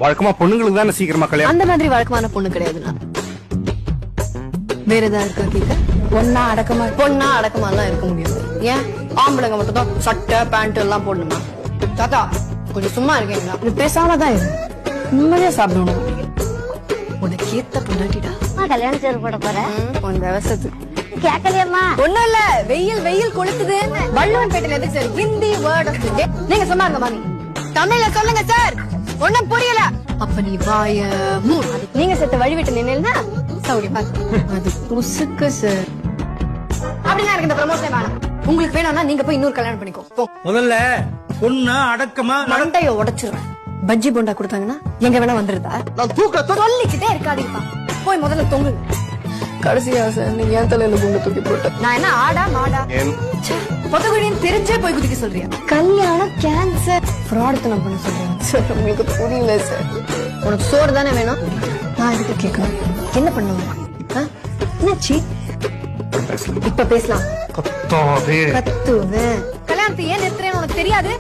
வழக்கமா பொண்ணுங்களுக்கு தானே சீக்கிரமா கல்யாணம். அந்த மாதிரி வழக்கமான பொண்ணு கிடையாதுண்ணா. வேற ஏதாவது இருக்கா கேட்க? பொண்ணா அடக்கமா எல்லாம் இருக்க முடியாது. ஏன் ஆம்பளைங்க மட்டும் தான் சட்டை பேண்ட் எல்லாம் போடணுமா? தாத்தா கொஞ்சம் சும்மா இருக்கீங்களா? இது பேசாமதான் இரு. நிம்மதியா சாப்பிடணும். உனக்கு ஏத்த பொண்டாட்டிடா. கல்யாணம் செய்து போட போறேன். உன் விவசாயத்துக்கு கேட்கலையம்மா. ஒண்ணும் இல்ல, வெயில் கொளுத்துது. வள்ளுவன் பேட்டையில எதுக்கு sir Hindi word of the day? நீங்க சொன்னாங்க மாமி, தமிழ்ல சொல்லுங்க சார். ஒண்ணும் புரியல. அப்ப நீ வாய மூடு. நீங்க செத்த வழி விட்டு நின்னா சௌரியமா அது புசுக்கு சார். அப்படின்னா எனக்கு இந்த ப்ரமோஷன் வேணாம். உங்களுக்கு வேணும்னா நீங்க போய் இன்னொரு கல்யாணம் பண்ணிக்கோ. போ. முதல்ல பொண்ணு அடக்கமா மண்டைய உடைச்சிருவேன். பஜ்ஜி போண்டா கொடுத்தாங்கன்னா எங்க வேணா வந்துருதா? நான் தூக்க சொல்லிக்கிட்டே இருக்காதீப்பா. போய் முதல்ல தொங்கு. கடைசியா சார் நீ ஏன் தலையில குண்டு தூக்கி போட்ட? நான் என்ன ஆடா மாடா? பொதுகுடின்னு தெரிஞ்சே போய் குதிக்க சொல்றியா? கல்யாணம் கேன்சர் ஃப்ராட்த்தனம் பண்ண சொல்றேன் சார். உங்களுக்கு புரியல சார். உனக்கு சோறு தானே வேணும். நான் எதுக்கு கேட்கணும்? என்ன பண்ணுவேன்? என்னாச்சு? இப்ப பேசலாம். கத்தாதே. கத்துவேன். கல்யாணத்தை ஏன் நிறுத்துறேன்னு உனக்கு தெரியாது?